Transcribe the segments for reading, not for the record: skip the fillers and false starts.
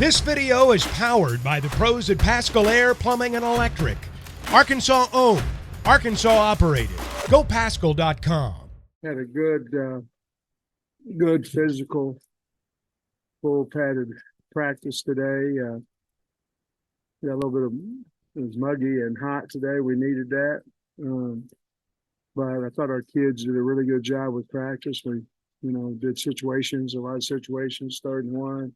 This video is powered by the pros at Pascal Air Plumbing and Electric. Arkansas owned, Arkansas operated. GoPascal.com. Had a good physical, full padded practice today. Got a little bit of, it was muggy and hot today. We needed that. But I thought our kids did a really good job with practice. We, did situations, a lot of situations, 3rd and 1,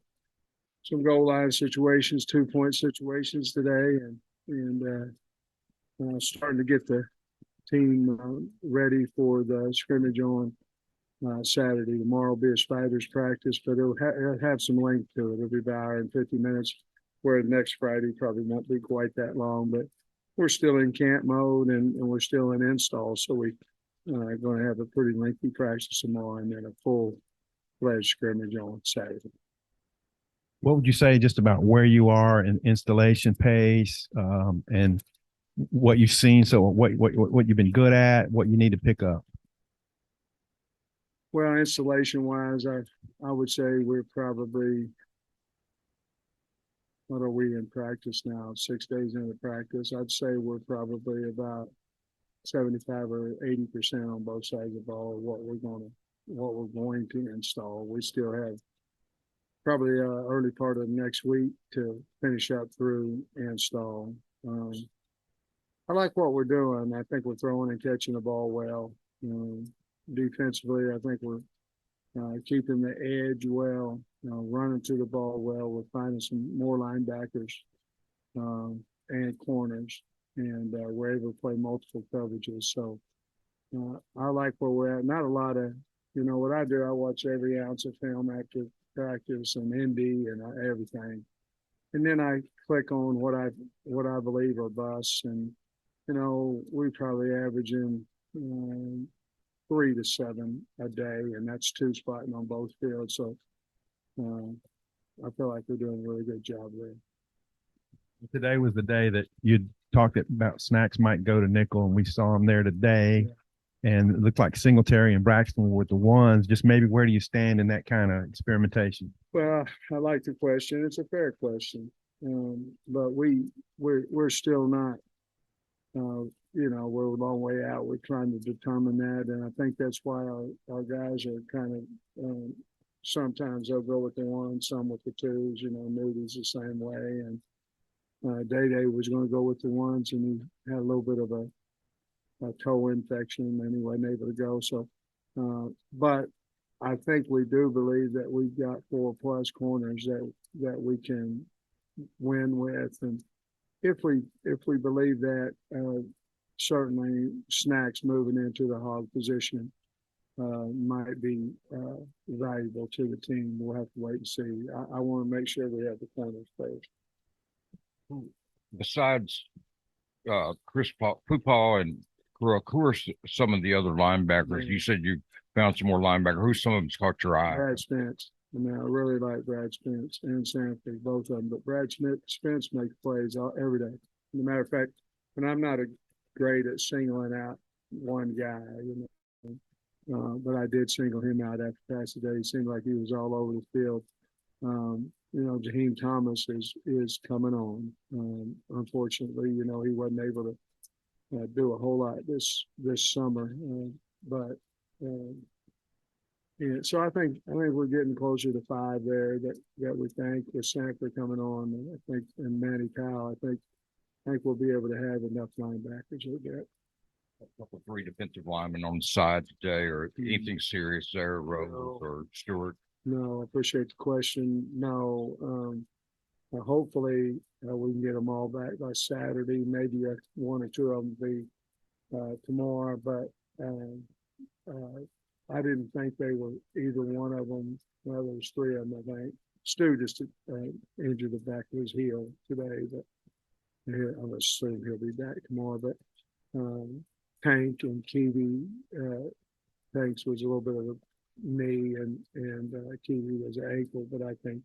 some goal line situations, 2-point situations today, and starting to get the team ready for the scrimmage on Saturday. Tomorrow will be a Spiders practice, but it'll have some length to it. It'll be about an hour and 50 minutes, where next Friday probably won't be quite that long, but we're still in camp mode and we're still in install. So we are going to have a pretty lengthy practice tomorrow and then a full-fledged scrimmage on Saturday. What would you say just about where you are in installation pace and what you've seen? So what you've been good at, what you need to pick up? Well, installation wise, I would say we're probably, what are we in practice now? 6 days into practice. I'd say we're probably about 75 or 80% on both sides of the ball of what we're going to install. We still have probably early part of next week to finish up through install. I like what we're doing. I think we're throwing and catching the ball well. Defensively, I think we're keeping the edge well, running to the ball well. We're finding some more linebackers and corners, and we're able to play multiple coverages. So I like where we're at. Not a lot of, what I do, I watch every ounce of film after practice and ND and everything. And then I click on what I believe are busts. And, we probably averaging 3 to 7 a day, and that's 2 spotting on both fields. So I feel like we're doing a really good job there. Today was the day that you talked about Snacks might go to nickel, and we saw them there today. Yeah. And it looked like Singletary and Braxton were the ones. Just maybe where do you stand in that kind of experimentation? Well, I like the question. It's a fair question, but we're still not. We're a long way out. We're trying to determine that, and I think that's why our guys are kind of sometimes they'll go with the 1, some with the 2s. Moody's the same way, and Day was going to go with the 1s, and he had a little bit of a toe infection, and he wasn't able to go. So, but I think we do believe that we've got 4+ corners that we can win with, and if we believe that, certainly Snacks moving into the hog position might be valuable to the team. We'll have to wait and see. I want to make sure we have the corners first. Besides Chris Pupaw and Crook, who are some of the other linebackers? You said you found some more linebackers. Who's some of them's caught your eye? Brad Spence. I really like Brad Spence and Sanford, both of them. But Brad Spence makes plays every day. As a matter of fact, and I'm not great at singling out one guy, but I did single him out after pass today. He seemed like he was all over the field. Jaheim Thomas is coming on. Unfortunately, he wasn't able to do a whole lot this summer, but. Yeah, so I think we're getting closer to 5 there that we think with Sanford coming on, and I think, and Manny Powell, I think we'll be able to have enough linebackers to get A couple 3 defensive linemen on the side today, or anything serious there, Rose or Stewart? No, I appreciate the question. No, hopefully we can get them all back by Saturday. Maybe 1 or 2 of them be tomorrow, but. I didn't think they were either one of them. Well, there was 3 of them, I think. Stu just injured the back of his heel today, but I assume he'll be back tomorrow. But Tank and Kiwi, Tanks was a little bit of a knee, and Kiwi was an ankle. But I think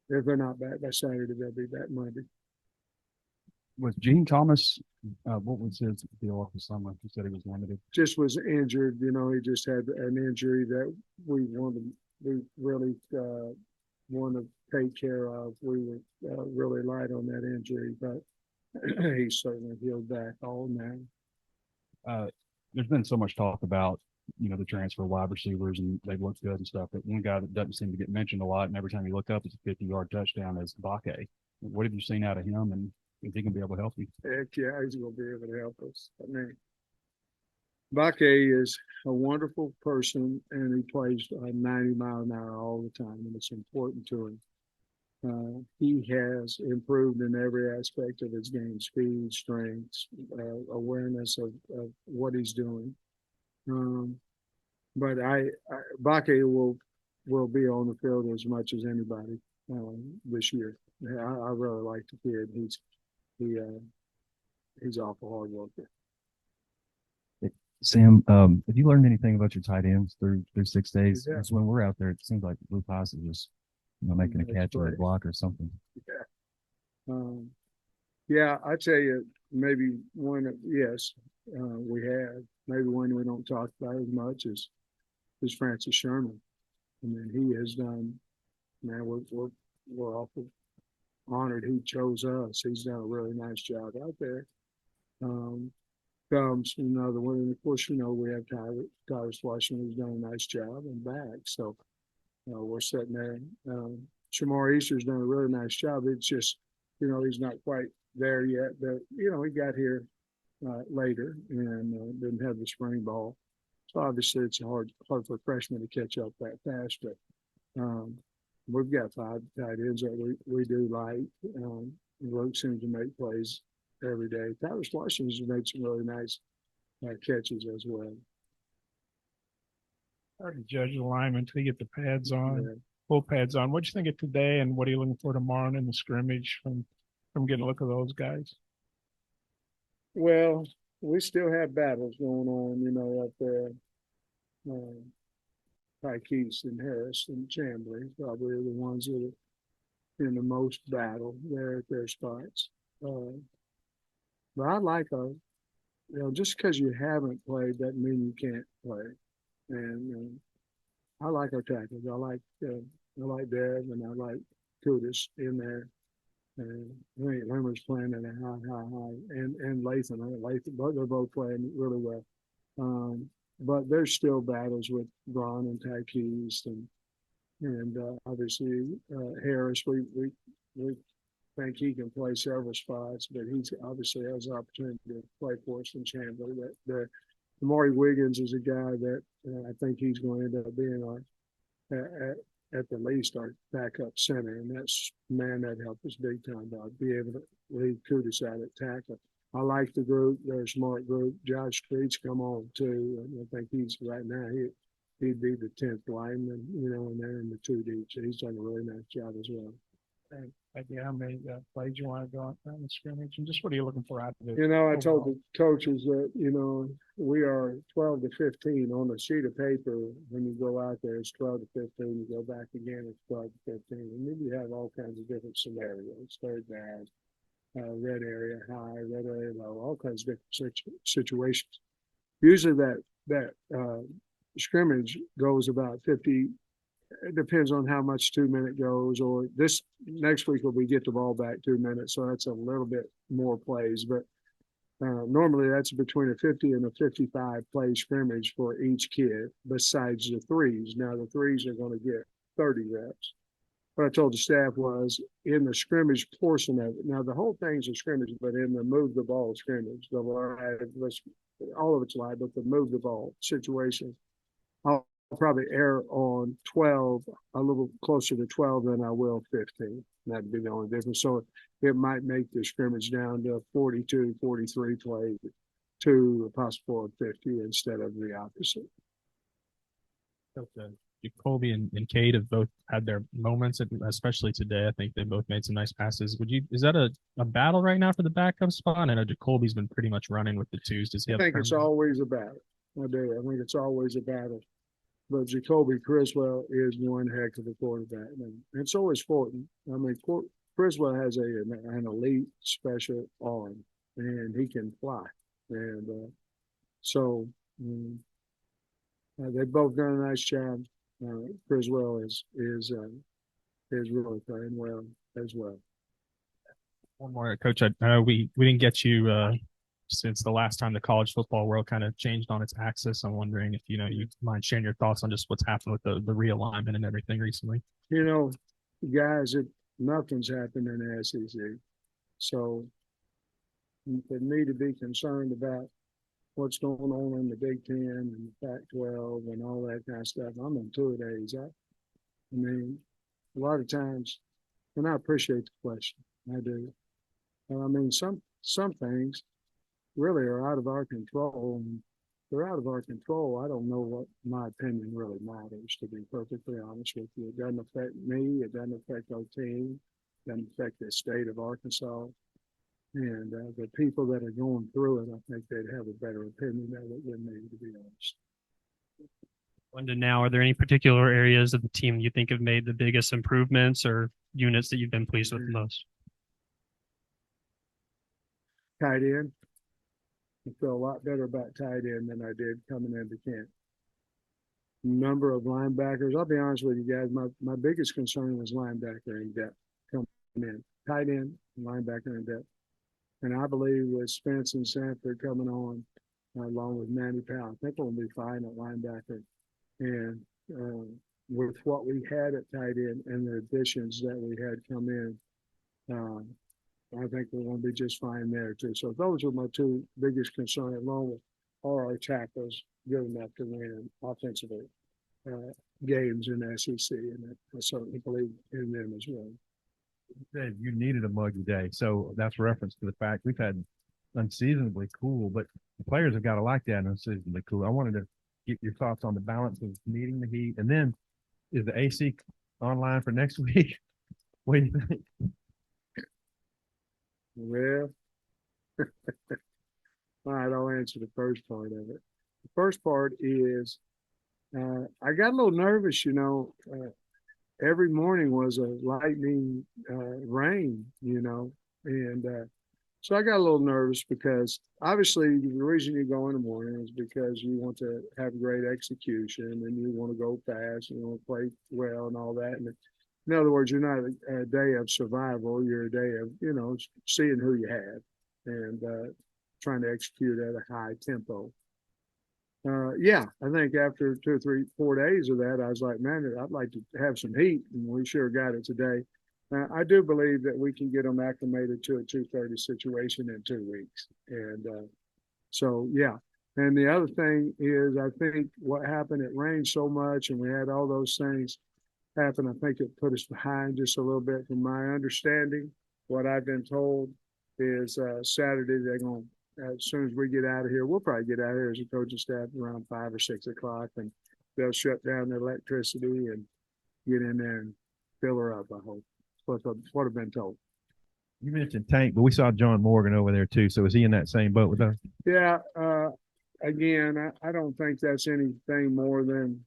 if they're not back by Saturday, they'll be back Monday. Was Gene Thomas, what was his deal off the summer? He said he was limited. Just was injured. He just had an injury that we really want to take care of. We were really light on that injury, but he's certainly healed back all now. There's been so much talk about, the transfer wide receivers and they look good and stuff, but one guy that doesn't seem to get mentioned a lot, and every time you look up, it's a 50-yard touchdown, is Bakke. What have you seen out of him, and is he going to be able to help you? Heck yeah, he's going to be able to help us. I mean, Bakke is a wonderful person, and he plays 90 mile an hour all the time, and it's important to him. He has improved in every aspect of his game: speed, strength, awareness of what he's doing. But Bakke will be on the field as much as anybody this year. I really like the kid. He's awful hard worker. Sam, have you learned anything about your tight ends through 6 days? Yeah. Because when we're out there, it seems like Blue Pass is just making a That's catch or a great. block or something. Yeah, I tell you, maybe one. Yes, we have. Maybe one we don't talk about as much is Francis Sherman. I mean, he has done. Man, we're awful honored he chose us. He's done a really nice job out there. Comes another one, and of course, we have Tyler Flushing, who's done a nice job and back. So we're sitting there. Shamar Easter's done a really nice job. It's just, he's not quite there yet, but he got here later and didn't have the spring ball. So obviously it's hard for freshmen to catch up that fast, but we've got 5 tight ends that we do like. Luke seems to make plays every day. Tyler Flushing's made some really nice catches as well. Hard to judge the lineman until you get the pads on, Yeah. full pads on. What'd you think of today, and what are you looking for tomorrow in the scrimmage from getting a look at those guys? Well, we still have battles going on, up there. Tykees and Harris and Chambly probably are the ones that are in the most battle there at their spots. But I like just because you haven't played doesn't mean you can't play. And I like our tackles. I like Dev, and I like Kudus in there. And I think Limmer's playing at a high, and Latham. They're both playing really well. But there's still battles with Braun and Tykees and obviously Harris. We think he can play several spots, but he's obviously has the opportunity to play for us in Chandler. The Maury Wiggins is a guy that I think he's going to end up being our at the least our backup center, and that's that helped us big time by be able to leave Kudus out at tackle. I like the group; they're a smart group. Josh Street's come on too, and I think he's right now he'd be the 10th lineman, and they're in the 2 deep. So he's done a really nice job as well. Idea how many plays you want to go on the scrimmage, and just what are you looking for out of it? I told the coaches that, we are 12 to 15 on a sheet of paper. When you go out there, it's 12 to 15. You go back again, it's 12 to 15. And then you have all kinds of different scenarios: third down, red area high, red area low, all kinds of different situations. Usually that scrimmage goes about 50. It depends on how much 2 minute goes, or this next week we get the ball back 2 minutes. So that's a little bit more plays, but normally that's between a 50 and a 55 play scrimmage for each kid besides the threes. Now the threes are going to get 30 reps. What I told the staff was in the scrimmage portion of it. Now the whole thing's a scrimmage, but in the move the ball scrimmage, all of it's live, but the move the ball situation, I'll probably err on 12, a little closer to 12 than I will 15. That'd be the only difference. So it might make the scrimmage down to 42, 43 plays to a possible 50 instead of the opposite. Jacoby and Cade have both had their moments, especially today. I think they both made some nice passes. Is that a battle right now for the backup spot? I know Jacoby's been pretty much running with the twos. Does he have I think it's always a battle. I do. I think it's always a battle. But Jacoby Criswell is one heck of a quarterback. And so is Fortin. I mean, Criswell has an elite special arm, and he can fly. And they've both done a nice job. Criswell is is really playing well as well. One more, Coach. I know we didn't get you since the last time the college football world kind of changed on its axis. I'm wondering if you mind sharing your thoughts on just what's happened with the realignment and everything recently. Guys, nothing's happened in the SEC, so for me to be concerned about what's going on in the Big Ten and the Pac-12 and all that kind of stuff, I'm in two-a-days. I mean, a lot of times, and I appreciate the question, I do. I mean, some things really are out of our control. And they're out of our control. I don't know what my opinion really matters, to be perfectly honest with you. It doesn't affect me. It doesn't affect our team. It doesn't affect the state of Arkansas. And the people that are going through it, I think they'd have a better opinion of it than me, to be honest. London now, are there any particular areas of the team you think have made the biggest improvements or units that you've been pleased with the most? Tight end. I feel a lot better about tight end than I did coming into camp. Number of linebackers. I'll be honest with you guys. My biggest concern was linebacker in depth coming in. Tight end, linebacker in depth. And I believe with Spence and Sanford coming on, along with Manny Powell, I think we'll be fine at linebacker. And with what we had at tight end and the additions that we had come in, I think we're going to be just fine there too. So those are my two biggest concerns, along with all our tackles good enough to win offensively games in the SEC, and I certainly believe in them as well. You said you needed a muggy day, so that's reference to the fact we've had unseasonably cool, but the players have got to like that unseasonably cool. I wanted to get your thoughts on the balance of needing the heat, and then is the AC online for next week? What do you think? Well, all right, I'll answer the first part of it. The first part is I got a little nervous, every morning was a lightning rain, and so I got a little nervous because obviously the reason you go in the morning is because you want to have great execution and you want to go fast and you want to play well and all that. And in other words, you're not a day of survival. You're a day of, seeing who you have and trying to execute at a high tempo. I think after 2 or 3, 4 days of that, I was like, man, I'd like to have some heat, and we sure got it today. I do believe that we can get them acclimated to a 2:30 situation in 2 weeks. And And the other thing is, I think what happened, it rained so much and we had all those things happen. I think it put us behind just a little bit from my understanding. What I've been told is Saturday, they're going to, as soon as we get out of here, we'll probably get out of here as a coaching staff around 5 or 6 o'clock, and they'll shut down the electricity and get in there and fill her up, I hope. What I've been told. You mentioned Tank, but we saw John Morgan over there too. So is he in that same boat with us? Yeah. Again, I don't think that's anything more than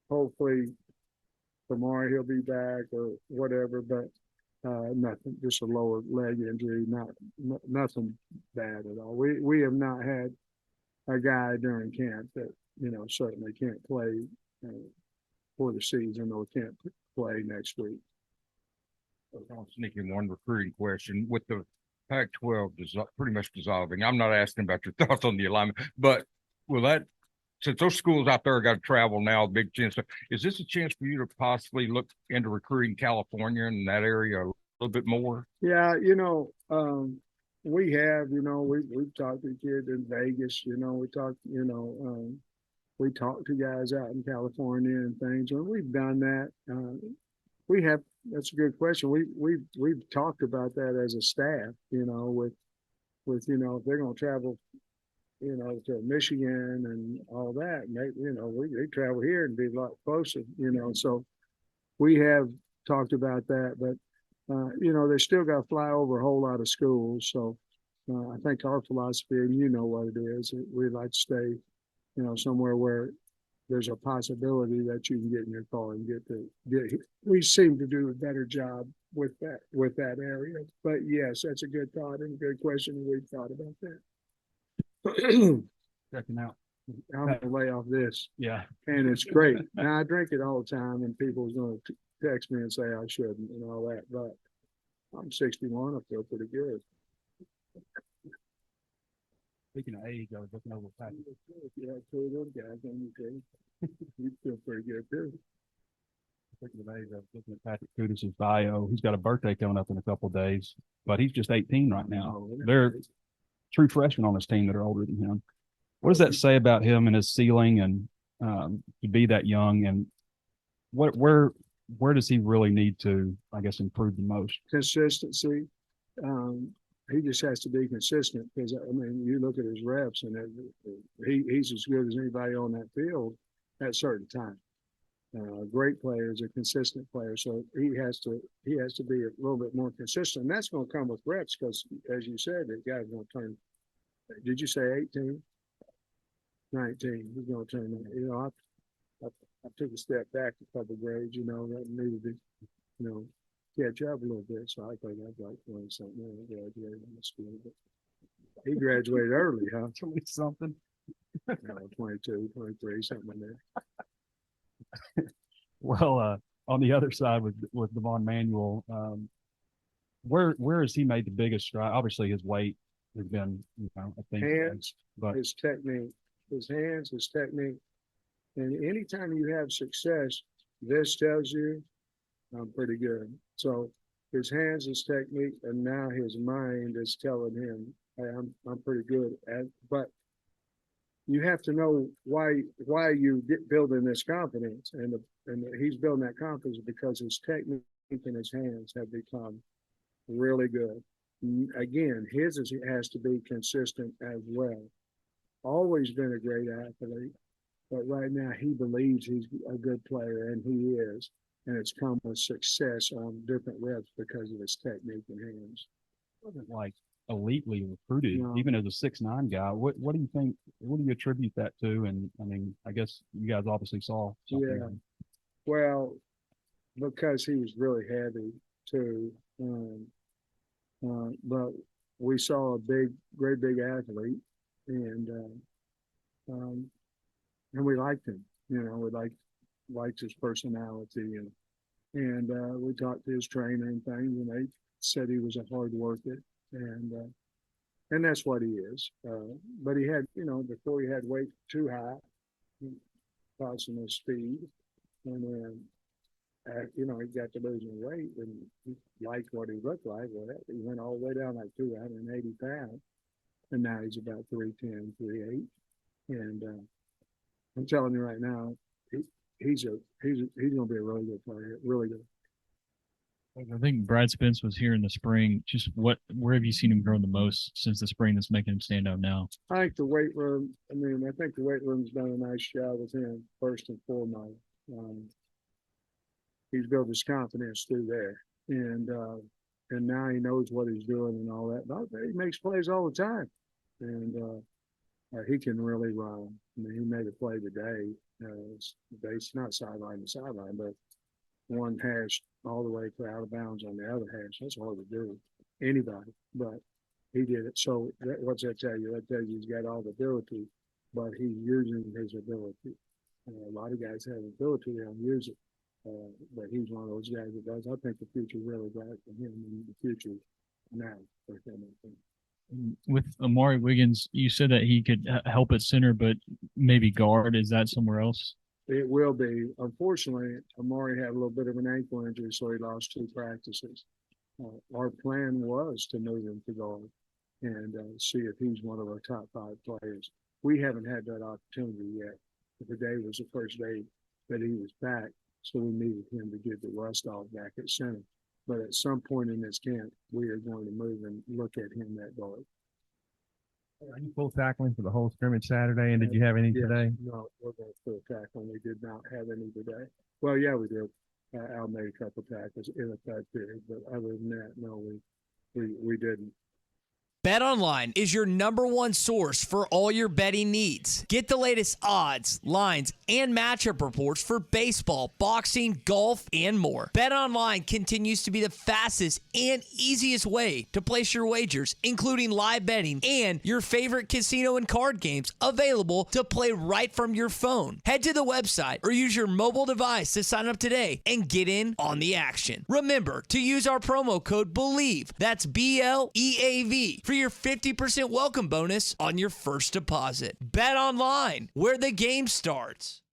hopefully tomorrow he'll be back or whatever, but nothing, just a lower leg injury, nothing bad at all. We have not had a guy during camp that, certainly can't play for the season or can't play next week. I'll sneak in one recruiting question. With the Pac-12 pretty much dissolving, I'm not asking about your thoughts on the alignment, but will that, since those schools out there got to travel now, Big Ten stuff, is this a chance for you to possibly look into recruiting California and that area a little bit more? Yeah, we have, we've talked to kids in Vegas, we talked to guys out in California and things, and we've done that. That's a good question. We've talked about that as a staff, with if they're going to travel, to Michigan and all that, and they travel here and be a lot closer, so we have talked about that, but they still got to fly over a whole lot of schools. So I think our philosophy, and you know what it is, we'd like to stay, somewhere where there's a possibility that you can get in your car and get. We seem to do a better job with that area. But yes, that's a good thought and a good question. We've thought about that. Checking out. I'm gonna lay off this. Yeah. And it's great. Now I drink it all the time, and people's gonna text me and say I shouldn't and all that, but I'm 61. I feel pretty good. Speaking of age, I was looking over Patrick. Yeah, two of those guys on your team. You feel pretty good too. Speaking of age, I was looking at Patrick Kudus' bio. He's got a birthday coming up in a couple of days, but he's just 18 right now. Oh, They're true freshmen on his team that are older than him. What does that say about him and his ceiling and to be that young? And where does he really need to, I guess, improve the most? Consistency. He just has to be consistent because I mean, you look at his reps and he's as good as anybody on that field at certain times. Great player is a consistent player, so he has to be a little bit more consistent. And that's going to come with reps because, as you said, the guy's going to turn. Did you say 18? 19. He's going to turn. You know, I took a step back a couple grades. You know, that needed to, you know, catch up a little bit. So I think I'd like 20 something. I graduated from school, but he graduated early, huh? 20 something. 22, 23, something like that. Well, on the other side with Devon Manuel, where has he made the biggest stride? Obviously, his weight has been, you know, I think, Hands, but his technique, his hands, his technique. And anytime you have success, this tells you I'm pretty good. So his hands, his technique, and now his mind is telling him, hey, I'm pretty good at. But you have to know why you get building this confidence, and he's building that confidence because his technique and his hands have become really good. Again, has to be consistent as well. Always been a great athlete, but right now he believes he's a good player, and he is. And it's come with success on different reps because of his technique and hands. wasn't like elitely recruited, No. even as a 6'9" guy. What do you think? What do you attribute that to? And I mean, I guess you guys obviously saw something. Yeah. Well, because he was really heavy too. But we saw a great big athlete, and we liked him. You know, we liked his personality, and we talked to his trainer and things, and they said he was a hard worker, and that's what he is. But he had, you know, before he had weight too high, causing his speed, and then you know, he got to losing weight and he liked what he looked like. Well, he went all the way down like 280 pounds, and now he's about 310, 308. And I'm telling you right now, he's going to be a really good player, really good. I think Brad Spence was here in the spring. Just where have you seen him grow the most since the spring that's making him stand out now? I think the weight room. I think the weight room's done a nice job with him first and foremost. He's built his confidence through there, and now he knows what he's doing and all that. But he makes plays all the time, and he can really run. I mean, he made a play today. It's not sideline to sideline, but one hash all the way to out of bounds on the other hash. That's hard to do, anybody. But he did it. So what's that tell you? That tells you he's got all the ability, but he's using his ability. A lot of guys have ability, they don't use it. But he's one of those guys that does. I think the future really bright for him in the future now. For him, I think. With Amari Wiggins, you said that he could help at center, but maybe guard. Is that somewhere else? It will be. Unfortunately, Amari had a little bit of an ankle injury, so he lost 2 practices. Our plan was to move him to guard and see if he's one of our top 5 players. We haven't had that opportunity yet. Today was the first day that he was back. So we needed him to get the rust off back at center. But at some point in this camp, we are going to move and look at him at guard. Are you full tackling for the whole scrimmage Saturday? And did you have any today? No, we're going full tackling. We did not have any today. Well, yeah, we did. Al made a couple tackles in a third period, but other than that, no, we didn't. BetOnline is your #1 source for all your betting needs. Get the latest odds, lines, and matchup reports for baseball, boxing, golf, and more. BetOnline continues to be the fastest and easiest way to place your wagers, including live betting and your favorite casino and card games available to play right from your phone. Head to the website or use your mobile device to sign up today and get in on the action. Remember to use our promo code BELIEVE, that's BLEAV, for your 50% welcome bonus on your first deposit. Bet online, where the game starts.